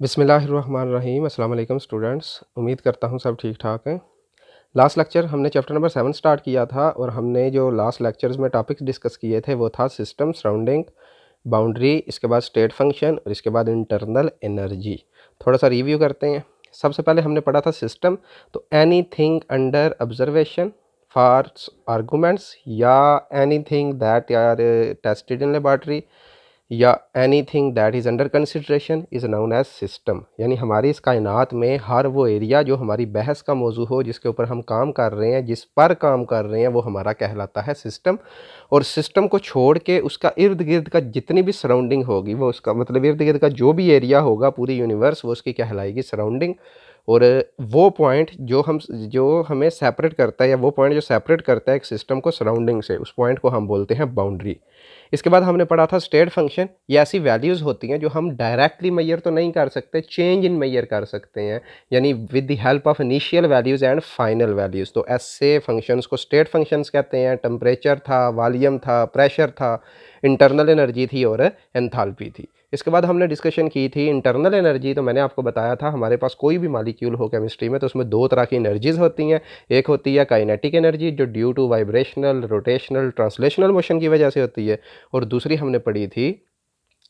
बिस्मिल्लाहिर्रहमानिर्रहीम। अस्सलाम वालेकुम स्टूडेंट्स, उम्मीद करता हूँ सब ठीक ठाक हैं। लास्ट लेक्चर हमने चैप्टर नंबर 7 स्टार्ट किया था और हमने जो लास्ट लेक्चर्स में टॉपिक्स डिस्कस किए थे वो था सिस्टम, सराउंडिंग, बाउंड्री, इसके बाद स्टेट फंक्शन और इसके बाद इंटरनल एनर्जी। थोड़ा सा रिव्यू करते हैं। सबसे पहले हमने पढ़ा था सिस्टम, तो anything under observation for arguments या anything that are tested in laboratory या anything that is under consideration is known as system. यानी हमारी इस कायनात में हर वो एरिया जो हमारी बहस का मौजू हो, जिसके ऊपर हम काम कर रहे हैं, जिस पर काम कर रहे हैं, वो हमारा कहलाता है सिस्टम। और सिस्टम को छोड़ के उसका इर्द गिर्द का जितनी भी सराउंडिंग होगी, वो उसका मतलब इर्द गिर्द का जो भी एरिया होगा, पूरी यूनिवर्स, वो उसकी कहलाएगी सराउंडिंग। और वो पॉइंट जो हमें सेपरेट करता है, या वो पॉइंट जो सेपरेट करता है एक सिस्टम को सराउंडिंग से, उस पॉइंट को हम बोलते हैं बाउंड्री। इसके बाद हमने पढ़ा था स्टेट फंक्शन। ये ऐसी वैल्यूज़ होती हैं जो हम डायरेक्टली मेजर तो नहीं कर सकते, चेंज इन मेजर कर सकते हैं, यानी with the help of initial values and final values. तो ऐसे फंक्शंस को स्टेट फंक्शंस कहते हैं। टेम्परेचर था, वॉल्यूम था, प्रेशर था, इंटरनल एनर्जी थी और एंथैल्पी थी। इसके बाद हमने डिस्कशन की थी इंटरनल एनर्जी। तो मैंने आपको बताया था हमारे पास कोई भी मॉलिक्यूल हो केमिस्ट्री में तो उसमें दो तरह की एनर्जीज होती हैं। एक होती है काइनेटिक एनर्जी, जो due to vibrational, rotational, translational motion की वजह से होती है। और दूसरी हमने पढ़ी थी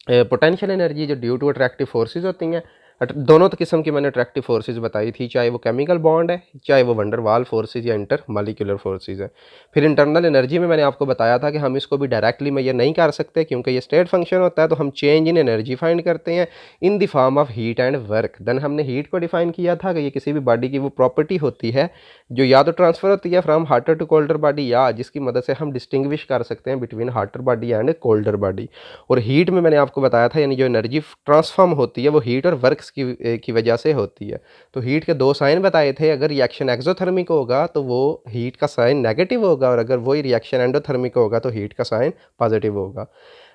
पोटेंशियल एनर्जी, जो ड्यू टू अट्रैक्टिव फोर्सेज होती हैं। दोनों किस्म की मैंने अट्रैक्टिव फोर्सेज बताई थी, चाहे वो केमिकल बॉन्ड है, चाहे वो वंडर वाल फोर्सेज या इंटर मालिकुलर फोर्सेज है। फिर इंटरनल एनर्जी में मैंने आपको बताया था कि हम इसको भी डायरेक्टली मेजर नहीं कर सकते, क्योंकि ये स्टेट फंक्शन होता है। तो हम चेंज इन एनर्जी फाइंड करते हैं in the form of heat and work. Then हमने हीट को डिफाइन किया था कि ये किसी भी बॉडी की वो प्रॉपर्टी होती है जो या तो ट्रांसफर होती है from hotter to colder body, या जिसकी मदद से हम डिस्टिंग्विश कर सकते हैं between hotter body and colder body. और हीट में मैंने आपको बताया था, यानी जो एनर्जी ट्रांसफॉर्म होती है वो हीट और वर्क्स की वजह से होती है। तो हीट के दो साइन बताए थे। अगर रिएक्शन एक्सोथर्मिक होगा तो वो हीट का साइन नेगेटिव होगा, और अगर वही रिएक्शन एंडोथर्मिक होगा तो हीट का साइन पॉजिटिव होगा।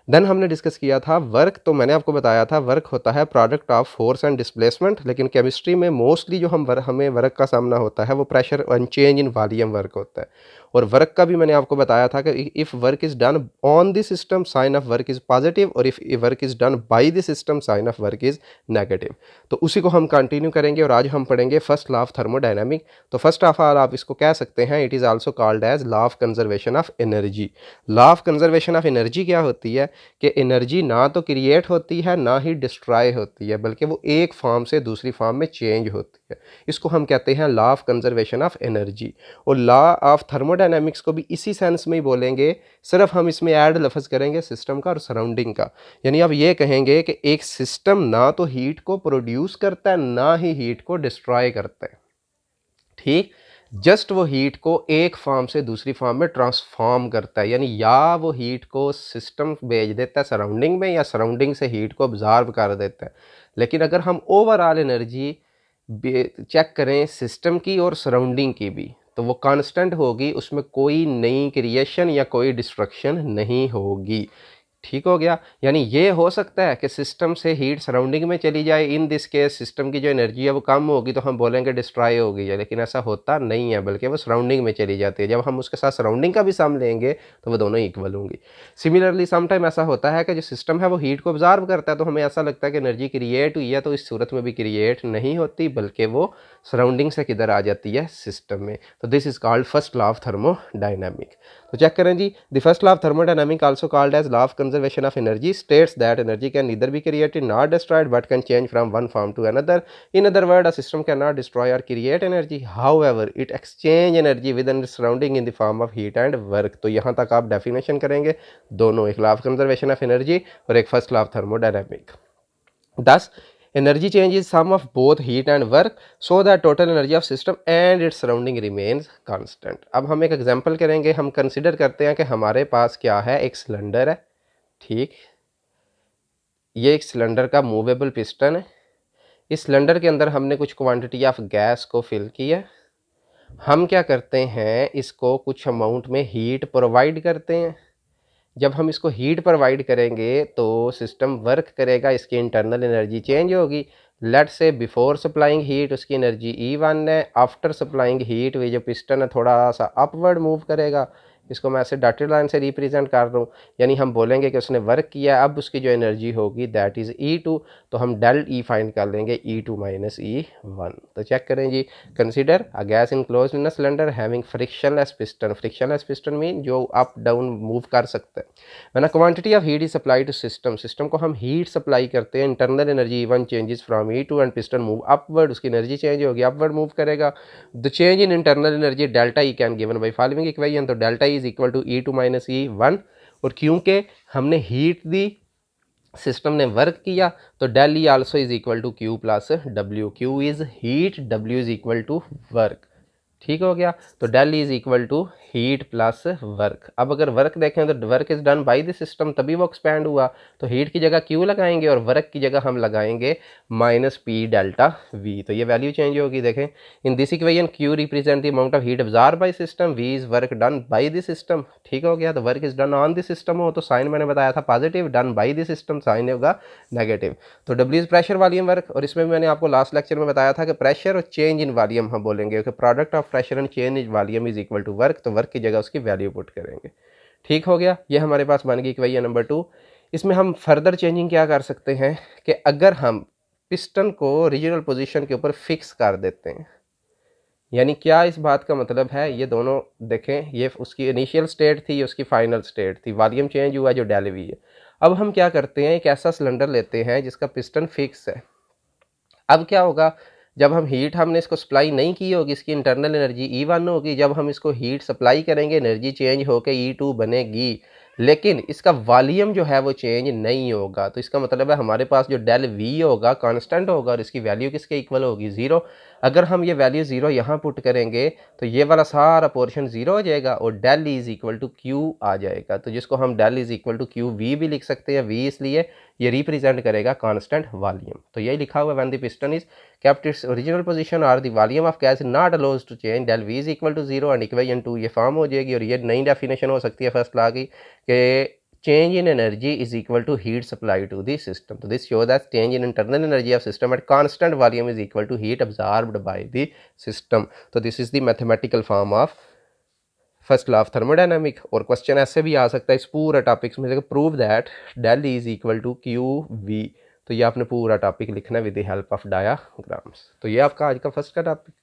देन हमने डिस्कस किया था वर्क। तो मैंने आपको बताया था वर्क होता है product of force and displacement, लेकिन केमिस्ट्री में मोस्टली जो हमें वर्क का सामना होता है वो pressure and change in volume work होता है। और वर्क का भी मैंने आपको बताया था कि if work is done on the system, sign of work is positive, और if work is done by the system, sign of work is negative. तो उसी को हम कंटिन्यू करेंगे और आज हम पढ़ेंगे फर्स्ट लॉ ऑफ थर्मोडायनामिक। तो फर्स्ट ऑफ ऑल आप इसको कह सकते हैं, it is also called as law of conservation of energy. Law of conservation of energy क्या होती है कि एनर्जी ना तो क्रिएट होती है ना ही डिस्ट्रॉय होती है, बल्कि वो एक फॉर्म से दूसरी फॉर्म में चेंज होती है। इसको हम कहते हैं law of conservation of energy. और लॉ ऑफ थर्मोडायनामिक्स को भी इसी सेंस में ही बोलेंगे, सिर्फ हम इसमें ऐड लफ्ज़ करेंगे सिस्टम का और सराउंडिंग का। यानी आप ये कहेंगे कि एक सिस्टम ना तो हीट को प्रोड्यूस करता है ना ही हीट को डिस्ट्रॉय करता है, ठीक, जस्ट वो हीट को एक फॉर्म से दूसरी फॉर्म में ट्रांसफॉर्म करता है। यानी या वो हीट को सिस्टम भेज देता है सराउंडिंग में, या सराउंडिंग से हीट को ऑब्जॉर्व कर देता है। लेकिन अगर हम ओवरऑल एनर्जी चेक करें सिस्टम की और सराउंडिंग की भी, तो वो कांस्टेंट होगी, उसमें कोई नई क्रिएशन या कोई डिस्ट्रक्शन नहीं होगी। ठीक हो गया। यानी ये हो सकता है कि सिस्टम से हीट सराउंडिंग में चली जाए, इन दिस केस सिस्टम की जो एनर्जी है वो कम होगी तो हम बोलेंगे डिस्ट्रॉय हो गई है, लेकिन ऐसा होता नहीं है, बल्कि वो सराउंडिंग में चली जाती है। जब हम उसके साथ सराउंडिंग का भी सम लेंगे तो वो दोनों इक्वल होंगी। सिमिलरली समटाइम ऐसा होता है कि जो सिस्टम है वो हीट को ऑब्जॉर्व करता है, तो हमें ऐसा लगता है कि एनर्जी क्रिएट हुई है, तो इस सूरत में भी क्रिएट नहीं होती, बल्कि वो सराउंडिंग से किधर आ जाती है, सिस्टम में। तो this is called first law of thermodynamic. तो चेक करें जी, the first law of thermodynamic also called as law of conservation of energy states that energy can neither be created nor destroyed but can change from one form to another. In other words, a system cannot destroy or create energy, however it exchange energy within the surrounding in the form of heat and work. तो यहाँ तक आप definition करेंगे दोनों, एक law of conservation of energy और एक first law of thermodynamic. Thus energy change is sum of both heat and work, so that total energy of system and its surrounding remains constant. अब हम एक example करेंगे। हम consider करते हैं कि हमारे पास क्या है, एक सिलेंडर है, ठीक, ये एक सिलेंडर का मूवेबल पिस्टन है। इस सिलेंडर के अंदर हमने कुछ क्वांटिटी ऑफ गैस को फिल किया। हम क्या करते हैं, इसको कुछ अमाउंट में हीट प्रोवाइड करते हैं। जब हम इसको हीट प्रोवाइड करेंगे तो सिस्टम वर्क करेगा, इसकी इंटरनल एनर्जी चेंज होगी। लेट से बिफोर सप्लाइंग हीट उसकी एनर्जी E1 है, आफ्टर सप्लाइंग हीट वे जो पिस्टन है थोड़ा सा अपवर्ड मूव करेगा, इसको मैं ऐसे डॉटेड लाइन से रिप्रेजेंट कर रहा हूँ, यानी हम बोलेंगे कि उसने वर्क किया, अब उसकी जो एनर्जी होगी दैट इज़ E2, तो हम डेल ई फाइंड कर लेंगे E2 माइनस E1। तो चेक करें जी, consider a gas enclosed in a cylinder having frictionless piston. Frictionless piston mean जो अप डाउन मूव कर सकता है। When a quantity of heat is supply to system, system को हम हीट सप्लाई करते हैं, internal energy E1 changes from E2 and piston move upward, उसकी energy change होगी, अपवर्ड मूव करेगा। The change in internal energy delta E can given by following equation, तो delta E is equal to E2 minus E1, और क्योंकि हमने heat दी, system ने work किया, तो del E also is equal to Q plus W. Q is heat, W is equal to work. ठीक हो गया, तो del is equal to heat plus work. अब अगर वर्क देखें तो work is done by the system, तभी वो एक्सपैंड हुआ, तो हीट की जगह क्यू लगाएंगे और वर्क की जगह हम लगाएंगे माइनस पी डेल्टा वी, तो ये वैल्यू चेंज होगी। देखें in this equation Q represent the amount of heat absorb by system, we is work done by the system. ठीक हो गया, तो work is done on the system हो तो साइन मैंने बताया था positive, done by the system sign होगा नेगेटिव। तो W is pressure volume work, और इसमें मैंने आपको लास्ट लेक्चर में बताया था कि प्रेशर और चेंज इन वॉल्यूम हम बोलेंगे कि product of pressure and change in volume is equal to work, तो वर्क की जगह उसकी वैल्यू पुट करेंगे। ठीक हो गया, ये हमारे पास बन गई इक्वेशन नंबर 2। इसमें हम फर्दर चेंजिंग क्या कर सकते हैं कि अगर हम पिस्टन को ओरिजिनल पोजीशन के ऊपर फिक्स कर देते हैं, यानी क्या इस बात का मतलब है, ये दोनों देखें, ये उसकी इनिशियल स्टेट थी, ये उसकी फाइनल स्टेट थी, वॉल्यूम चेंज हुआ जो डेल वी है। अब हम क्या करते हैं, एक ऐसा सिलेंडर लेते हैं जिसका पिस्टन फिक्स है। अब क्या होगा, जब हम हीट हमने इसको सप्लाई नहीं की होगी, इसकी इंटरनल एनर्जी E1 होगी, जब हम इसको हीट सप्लाई करेंगे एनर्जी चेंज होकर E2 बनेगी, लेकिन इसका वॉल्यूम जो है वो चेंज नहीं होगा। तो इसका मतलब है हमारे पास जो डेल वी होगा कांस्टेंट होगा, और इसकी वैल्यू किसके इक्वल होगी, ज़ीरो। अगर हम ये वैल्यू ज़ीरो यहाँ पुट करेंगे तो ये वाला सारा पोर्शन ज़ीरो हो जाएगा और del is equal to q आ जाएगा, तो जिसको हम del is equal to Q v भी लिख सकते हैं। वी इसलिए ये रिप्रेजेंट करेगा कांस्टेंट वॉल्यूम, तो यही लिखा हुआ है when the piston is kept its original position or the volume of gas not allows to change, del v is equal to 0 and equation 2 ये फॉर्म हो जाएगी। और ये नई डेफिनेशन हो सकती है फर्स्ट लॉ की कि change in energy is equal to heat supply to the system. So this shows that change in internal energy of system at constant volume is equal to heat absorbed by the system. So this is the mathematical form of first law of thermodynamic. और question ऐसे भी आ सकता है इस पूरा topics में, prove that del is equal to Q V, तो ये आपने पूरा टॉपिक लिखना है with the help of diagrams. तो ये आपका आज का फर्स्ट का टॉपिक।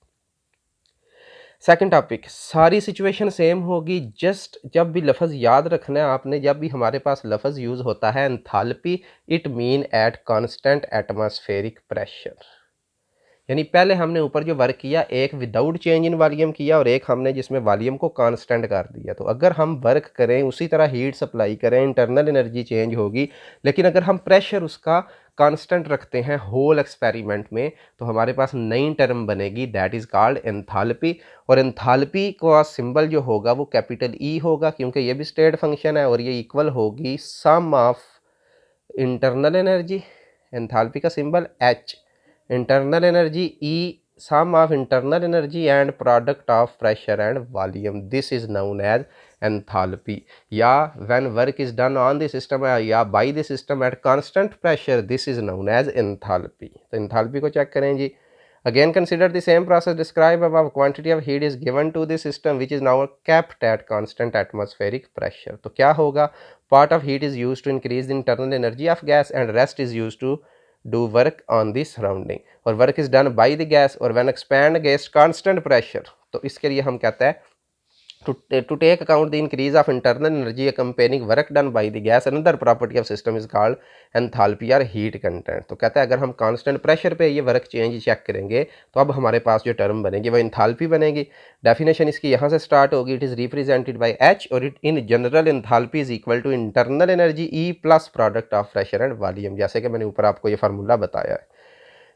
सेकंड टॉपिक, सारी सिचुएशन सेम होगी, जस्ट जब भी लफ्ज़ याद रखना है आपने, जब भी हमारे पास लफ्ज़ यूज़ होता है enthalpy, it mean at constant atmospheric pressure. यानी पहले हमने ऊपर जो वर्क किया, एक विदाउट चेंज इन वॉल्यूम किया और एक हमने जिसमें वॉल्यूम को कांस्टेंट कर दिया। तो अगर हम वर्क करें उसी तरह हीट सप्लाई करें, इंटरनल एनर्जी चेंज होगी, लेकिन अगर हम प्रेशर उसका कांस्टेंट रखते हैं होल एक्सपेरिमेंट में, तो हमारे पास नई टर्म बनेगी दैट इज़ कॉल्ड एंथैल्पी। और एंथैल्पी का सिंबल जो होगा वो कैपिटल ई होगा, क्योंकि ये भी स्टेट फंक्शन है, और ये इक्वल होगी सम ऑफ इंटरनल एनर्जी, एंथैल्पी का symbol H, internal energy E, sum of internal energy and product of pressure and volume. This is known as enthalpy. या when work is done on the system या by the system at constant pressure, this is known as enthalpy. तो enthalpy को check करें जी। Again consider the same process described above. Quantity of heat is given to the system which is now kept at constant atmospheric pressure. तो क्या होगा, part of heat is used to increase the internal energy of gas and rest is used to do work on the surrounding, और work is done by the gas और when expand against constant pressure, तो इसके लिए हम कहते हैं to take account the increase of internal energy accompanying work done by the gas, another property of system is called enthalpy or heat content। तो कहता है अगर हम कांस्टेंट प्रेशर पे ये वर्क चेंज चेक करेंगे तो अब हमारे पास जो टर्म बनेगी वो एंथैल्पी बनेगी। डेफिनेशन इसकी यहाँ से स्टार्ट होगी, it is represented by h और it in general enthalpy is equal to internal energy E plus product of pressure and volume, जैसे कि मैंने ऊपर आपको ये फार्मूला बताया है।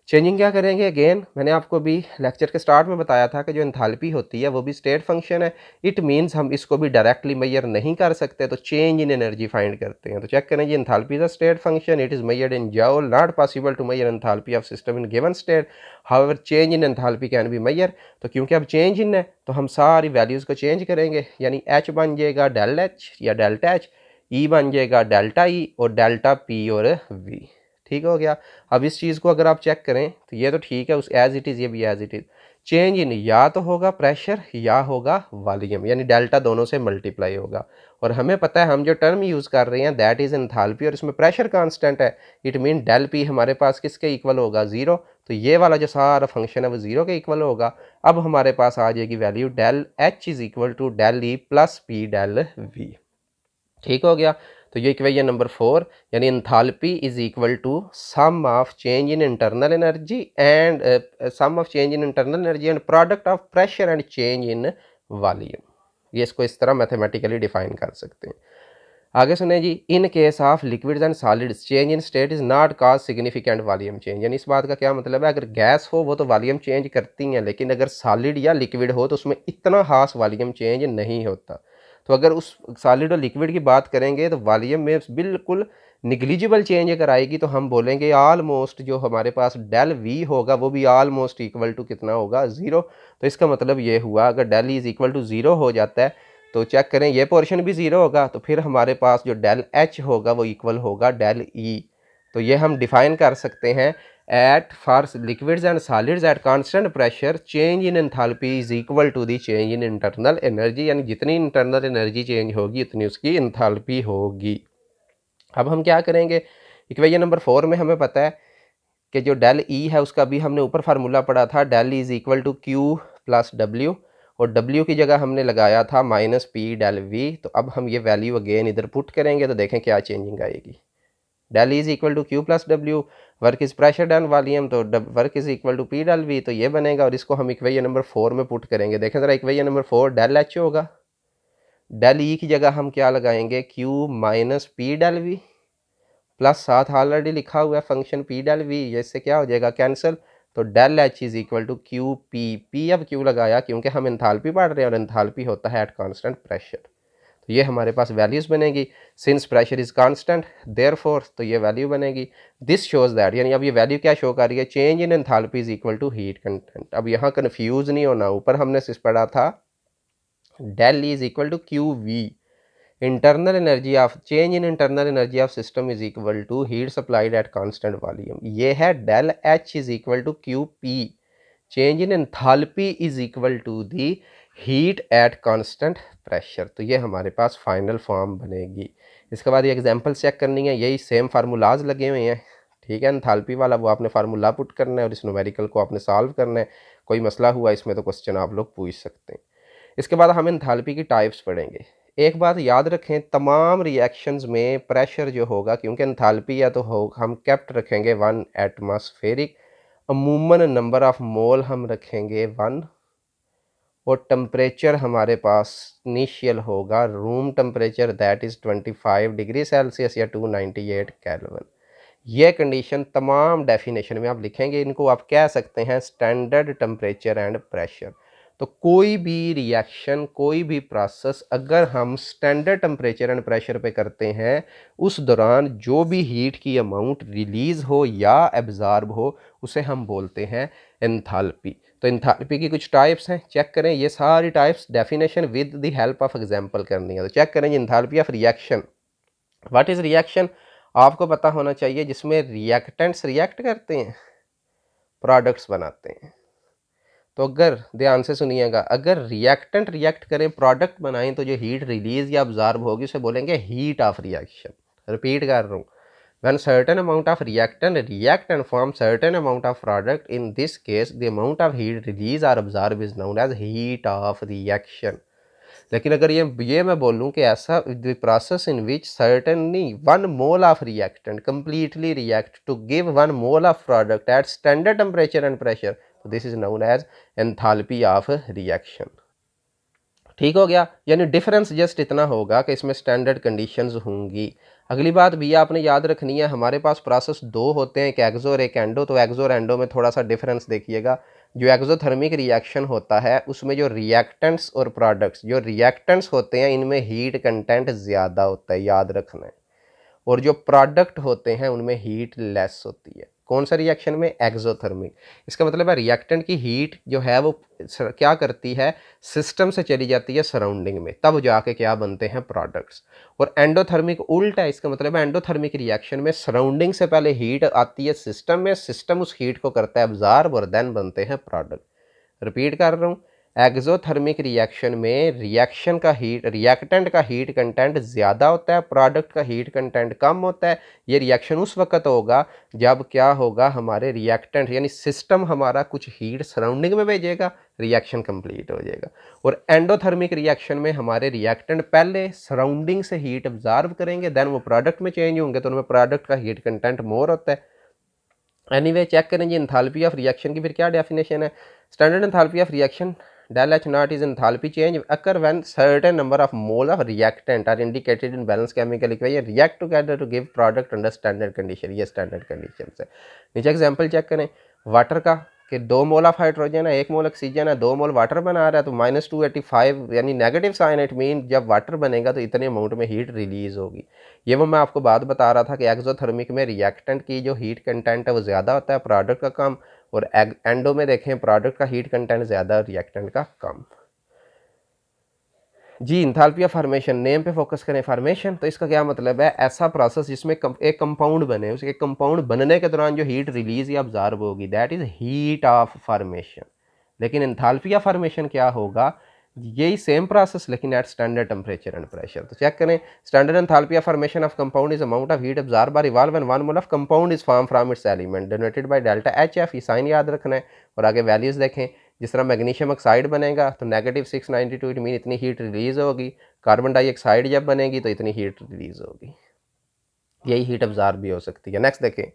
चेंजिंग क्या करेंगे, अगेन मैंने आपको भी लेक्चर के स्टार्ट में बताया था कि जो एंथैल्पी होती है वो भी स्टेट फंक्शन है। इट मींस हम इसको भी डायरेक्टली मेजर नहीं कर सकते, तो चेंज इन एनर्जी फाइंड करते हैं। तो चेक करें जी, enthalpy is a state function, it is measured in joule, not possible to measure enthalpy of system in given state, however change in enthalpy can be measure. तो क्योंकि अब change in है तो हम सारी वैल्यूज़ को चेंज करेंगे, यानी एच बन जाएगा डेल एच या डेल्टा एच, ई बन जाएगा डेल्टा ई और डेल्टा पी और वी। ठीक हो गया। अब इस चीज़ को अगर आप चेक करें तो ये तो ठीक है उस एज इट इज़, ये भी as it is. Change in या तो होगा प्रेशर या होगा वॉल्यूम, यानी डेल्टा दोनों से मल्टीप्लाई होगा। और हमें पता है हम जो टर्म यूज़ कर रहे हैं दैट इज़ एंथैल्पी, और इसमें प्रेशर कांस्टेंट है, इट मीन डेल पी हमारे पास किसके इक्वल होगा, ज़ीरो। तो ये वाला जो सारा फंक्शन है वो ज़ीरो के इक्वल होगा। अब हमारे पास आ जाएगी value del H is equal to del E plus P del V. ठीक हो गया। तो ये इक्वेशन नंबर 4, यानी enthalpy is equal to sum of change in internal energy and sum of change in internal energy and product of pressure and change in volume. ये इसको इस तरह मैथमेटिकली डिफाइन कर सकते हैं। आगे सुने जी, in case of liquids and solids change in state is not cause significant volume change. यानी इस बात का क्या मतलब है, अगर गैस हो वो तो वॉल्यूम चेंज करती हैं, लेकिन अगर सॉलिड या लिक्विड हो तो उसमें इतना खास वॉल्यूम चेंज नहीं होता। तो अगर उस सॉलिड और लिक्विड की बात करेंगे तो वॉल्यूम में बिल्कुल निग्लिजिबल चेंज अगर आएगी तो हम बोलेंगे ऑलमोस्ट जो हमारे पास डेल वी होगा वो भी ऑलमोस्ट इक्वल टू कितना होगा, ज़ीरो। तो इसका मतलब ये हुआ अगर del is equal to zero हो जाता है तो चेक करें ये पोर्शन भी ज़ीरो होगा, तो फिर हमारे पास जो डेल एच होगा वो इक्वल होगा डेल ई। तो ये हम डिफाइन कर सकते हैं at for liquids and solids at constant pressure change in enthalpy is equal to the change in internal energy, यानी जितनी इंटरनल एनर्जी चेंज होगी उतनी उसकी एंथैल्पी होगी। अब हम क्या करेंगे, इक्वेशन नंबर 4 में हमें पता है कि जो डेल ई है उसका भी हमने ऊपर फार्मूला पढ़ा था, del is equal to Q plus W, और डब्ल्यू की जगह हमने लगाया था माइनस पी डेल वी। तो अब हम ये वैल्यू अगेन इधर पुट करेंगे तो देखें क्या चेंजिंग आएगी। Del is equal to Q plus डब्ल्यू, work is pressure done volume, तो work is equal to p del v, तो ये बनेगा। और इसको हम इक्वेशन नंबर 4 में पुट करेंगे। देखें ज़रा इक्वेशन नंबर 4 डेल एच होगा, डेल ई की जगह हम क्या लगाएंगे, Q minus P del V, plus साथ ऑलरेडी लिखा हुआ है फंक्शन पी डेल वी, इससे क्या हो जाएगा कैंसिल। तो del H is equal to Q P, P अब क्यों लगाया, क्योंकि हम एंथैल्पी पढ़ रहे हैं और एंथैल्पी होता है एट कांस्टेंट प्रेशर। तो ये हमारे पास वैल्यूज़ बनेगी, since pressure is constant therefore, तो ये वैल्यू बनेगी। दिस शोज दैट, यानी अब ये वैल्यू क्या शो कर रही है, change in enthalpy is equal to heat content. अब यहाँ कन्फ्यूज नहीं होना, ऊपर हमने सिर्फ पढ़ा था del is equal to Q V, internal energy of change in internal energy of system is equal to heat supplied at constant volume. ये है del H is equal to Q P, change in enthalpy is equal to the heat at constant pressure. तो ये हमारे पास final form बनेगी। इसके बाद ये example check करनी है, यही सेम फार्मूलाज लगे हुए हैं, ठीक है। एंथैल्पी वाला वो आपने फार्मूला पुट करना है और इस न्यूमेरिकल को आपने सॉल्व करना है। कोई मसला हुआ इसमें तो क्वेश्चन आप लोग पूछ सकते हैं। इसके बाद हम एंथैल्पी की टाइप्स पढ़ेंगे। एक बात याद रखें, तमाम रिएक्शंस में प्रेशर जो होगा, क्योंकि एंथैल्पी है तो हो हम केप्ट रखेंगे 1 एटमॉस्फेरिक, अमूमन नंबर ऑफ मोल हम रखेंगे 1, और टेम्परेचर हमारे पास इनिशियल होगा room temperature that is 25 degree Celsius या 298 केल्विन। ये कंडीशन तमाम डेफिनेशन में आप लिखेंगे, इनको आप कह सकते हैं स्टैंडर्ड टेम्परेचर एंड प्रेशर। तो कोई भी रिएक्शन, कोई भी प्रोसेस अगर हम स्टैंडर्ड टेम्परेचर एंड प्रेशर पे करते हैं, उस दौरान जो भी हीट की अमाउंट रिलीज़ हो या एब्जॉर्ब हो उसे हम बोलते हैं एंथैल्पी। तो एंथैल्पी की कुछ टाइप्स हैं, चेक करें। ये सारी types definition with the help of example करनी है। तो चेक करें enthalpy of reaction. What is reaction, आपको पता होना चाहिए, जिसमें रिएक्टेंट्स रिएक्ट करते हैं, प्रोडक्ट्स बनाते हैं। तो अगर ध्यान से सुनिएगा, अगर रिएक्टेंट रिएक्ट करें प्रोडक्ट बनाएं तो जो हीट रिलीज या अब्जॉर्ब होगी उसे बोलेंगे हीट ऑफ रिएक्शन। रिपीट कर रहा हूँ, when certain amount of reactant react and form certain amount of product, in this case the amount of heat release or absorb is known as heat of reaction। लेकिन अगर ये मैं बोलूँ कि ऐसा the process in which certainly 1 mole of reactant completely react to give 1 mole of product at standard temperature and pressure, so this is known as enthalpy of reaction। ठीक हो गया, यानी डिफरेंस जस्ट इतना होगा कि इसमें स्टैंडर्ड कंडीशंस होंगी। अगली बात भी आपने याद रखनी है, हमारे पास प्रोसेस 2 होते हैं, एक एक्सो और एक एंडो। तो एक्सो और एंडो में थोड़ा सा डिफरेंस देखिएगा। जो एक्सोथर्मिक रिएक्शन होता है उसमें जो रिएक्टेंट्स और प्रोडक्ट्स, जो रिएक्टेंट्स होते हैं इनमें हीट कंटेंट ज़्यादा होता है, याद रखना है, और जो प्रोडक्ट होते हैं उनमें हीट लेस होती है। कौन सा रिएक्शन में, एक्सोथर्मिक। इसका मतलब है रिएक्टेंट की हीट जो है वो क्या करती है, सिस्टम से चली जाती है सराउंडिंग में, तब जाके क्या बनते हैं, प्रोडक्ट्स। और एंडोथर्मिक उल्टा है, इसका मतलब है एंडोथर्मिक रिएक्शन में सराउंडिंग से पहले हीट आती है सिस्टम में, सिस्टम उस हीट को करता है अब्जॉर्ब और देन बनते हैं प्रोडक्ट। रिपीट कर रहा हूँ, एक्सोथर्मिक रिएक्शन में रिएक्शन का हीट रिएक्टेंट का हीट कंटेंट ज़्यादा होता है, प्रोडक्ट का हीट कंटेंट कम होता है। ये रिएक्शन उस वक्त होगा जब क्या होगा, हमारे रिएक्टेंट यानी सिस्टम हमारा कुछ हीट सराउंडिंग में भेजेगा, रिएक्शन कंप्लीट हो जाएगा। और एंडोथर्मिक रिएक्शन में हमारे रिएक्टेंट पहले सराउंडिंग से हीट ऑब्जर्व करेंगे, देन वो प्रोडक्ट में चेंज होंगे, तो उनमें प्रोडक्ट का हीट कंटेंट मोर होता है। एनीवे चेक करें जी, एंथैल्पी ऑफ रिएक्शन की फिर क्या डेफिनेशन है। Standard enthalpy of reaction del H naught is enthalpy change occur when certain number of mole of reactant are indicated in balanced chemical equation react together to give product under standard condition। ये standard condition है। नीचे example check करें water का कि 2 mole of hydrogen है, 1 मोल oxygen है, 2 मोल water बना रहा है, तो -285 यानी नेगेटिव साइन, इट मीन जब वाटर बनेगा तो इतने अमाउंट में हीट रिलीज होगी। ये वो मैं आपको बात बता रहा था कि एक्सोथर्मिक में रिएक्टेंट की जो हीट कंटेंट है वो ज़्यादा होता है, प्रोडक्ट का कम, और एंडो में देखें प्रोडक्ट का हीट कंटेंट ज़्यादा, रिएक्टेंट का कम। जी इंथैल्पी ऑफ फॉर्मेशन, नेम पे फोकस करें। फॉर्मेशन तो इसका क्या मतलब है, ऐसा प्रोसेस जिसमें एक कंपाउंड बने, उसके कंपाउंड बनने के दौरान जो हीट रिलीज या ऑब्जर्व होगी, that is heat of formation. लेकिन इंथैल्पी ऑफ फॉर्मेशन क्या होगा, यही सेम प्रोसेस लेकिन at standard temperature and pressure. तो चेक करें, standard enthalpy of formation of compound is amount of heat observe by revolve when 1 mole of compound is form from its element denoted by delta HF। ये sign याद रखना है। और आगे values देखें, जिस तरह मैग्नीशियम ऑक्साइड बनेगा तो -692, इट मीन इतनी हीट रिलीज होगी। कार्बन डाइऑक्साइड जब बनेगी तो इतनी हीट रिलीज होगी, यही हीट ऑब्जर्व भी हो सकती है। नेक्स्ट देखें,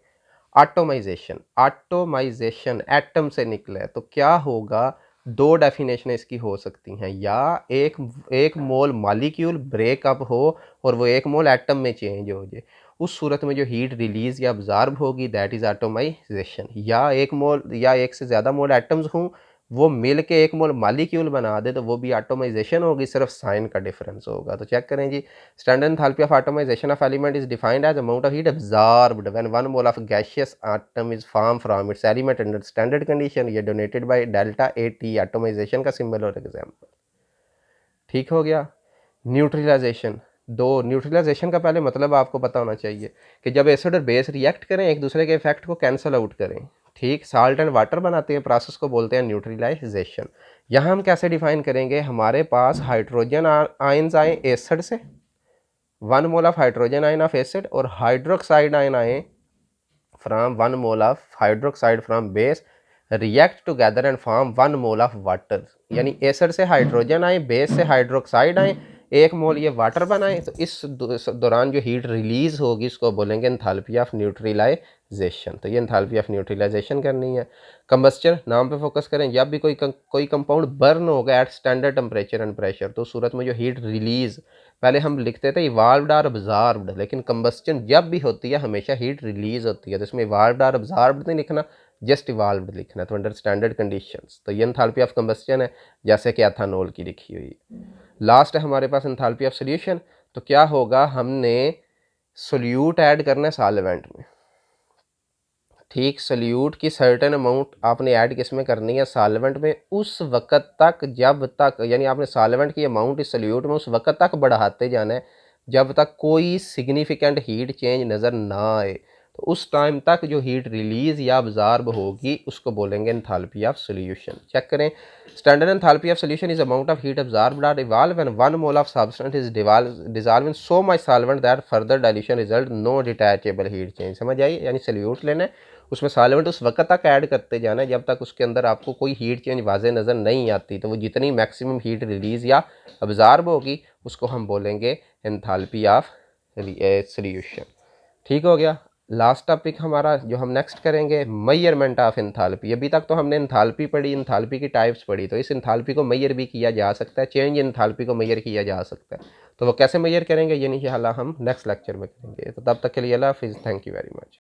आटोमाइजेशन। आटोमाइजेशन एटम से निकला है, तो क्या होगा, दो डेफिनेशन इसकी हो सकती हैं, या एक मोल मॉलिक्यूल ब्रेकअप हो और वो 1 मोल एटम में चेंज हो जाए, उस सूरत में जो हीट रिलीज या ऑब्जर्व होगी दैट इज आटोमाइजेशन। या 1 मोल या 1 से ज़्यादा मोल एटम्स हों, वो मिल के 1 मोल मॉलिक्यूल बना दे, तो वो भी आटोमाइजेशन होगी, सिर्फ साइन का डिफरेंस होगा। तो चेक करें जी, standard enthalpy of atomization of element is defined as amount of heat absorbed when 1 mole of gaseous atom is form from its element under standard condition. ये donated by delta AT, atomization का symbol और example. ठीक हो गया। Neutralisation, दो neutralisation का पहले मतलब आपको पता होना चाहिए कि जब एसिड और बेस रिएक्ट करें, एक दूसरे के इफेक्ट को कैंसिल आउट करें, ठीक, साल्ट एंड वाटर बनाते हैं, प्रोसेस को बोलते हैं न्यूट्रलाइजेशन। यहाँ हम कैसे डिफाइन करेंगे, हमारे पास हाइड्रोजन आयंस आए एसिड से, 1 mole of hydrogen ion of acid, और हाइड्रोक्साइड आयन आए from 1 mole of hydroxide from base, react together and form 1 mole of water. यानी एसिड से हाइड्रोजन आए, बेस से हाइड्रोक्साइड आए, 1 मोल ये वाटर बनाए, तो इस दौरान जो हीट रिलीज होगी इसको बोलेंगे एंथैल्पी ऑफ न्यूट्रलाइजेशन। तो ये एंथैल्पी ऑफ न्यूट्रलाइजेशन करनी है। कंबस्चन, नाम पे फोकस करें, जब भी कोई कंपाउंड बर्न होगा at standard temperature and pressure, तो उस सूरत में जो हीट रिलीज, पहले हम लिखते थे इवाल्व्ड और ऑब्जर्व्ड, लेकिन कंबस्चन जब भी होती है हमेशा हीट रिलीज होती है, तो इसमें इवाल्व्ड और ऑब्जर्व्ड नहीं लिखना, जस्ट इवाल्व्ड लिखना है, तो अंडर स्टैंडर्ड कंडीशंस। तो ये एंथैल्पी ऑफ कंबस्चन है, जैसे कि एथानॉल की लिखी हुई है। लास्ट है हमारे पास एंथैल्पी ऑफ सॉल्यूशन। तो क्या होगा, हमने सोल्यूट ऐड करना है सॉल्वेंट में, ठीक, सोल्यूट की सर्टेन अमाउंट आपने ऐड किस में करनी है, सॉल्वेंट में, उस वक्त तक जब तक, यानी आपने सॉल्वेंट की अमाउंट इस सोल्यूट में उस वक्त तक बढ़ाते जाना है जब तक कोई सिग्निफिकेंट हीट चेंज नज़र ना आए। तो उस टाइम तक जो हीट रिलीज या ऑब्जॉर्ब होगी उसको बोलेंगे एंथैल्पी ऑफ सॉल्यूशन। चेक करें, standard enthalpy of solution is amount of heat absorbed और evolve when 1 mole of substance is dissolve in so much solvent that further dilution result no detectable heat change. समझ आई, यानी solute लेना है, उसमें solvent उस वक्त तक ऐड करते जाना है जब तक उसके अंदर आपको कोई हीट चेंज वाजे नज़र नहीं आती, तो वो जितनी मैक्सिमम हीट रिलीज या ऑब्जॉर्ब होगी उसको हम बोलेंगे एंथैल्पी ऑफ सॉल्यूशन। ठीक हो गया। लास्ट टॉपिक हमारा जो हम नेक्स्ट करेंगे, मेजरमेंट ऑफ एंथैल्पी। अभी तक तो हमने एंथैल्पी पढ़ी, एंथैल्पी की टाइप्स पढ़ी, तो इस एंथैल्पी को मेजर भी किया जा सकता है, चेंज एंथैल्पी को मेजर किया जा सकता है। तो वो कैसे मेजर करेंगे ये इंशाल्लाह हम नेक्स्ट लेक्चर में करेंगे। तो तब तक के लिए अल्लाह हाफिज़, थैंक यू वेरी मच।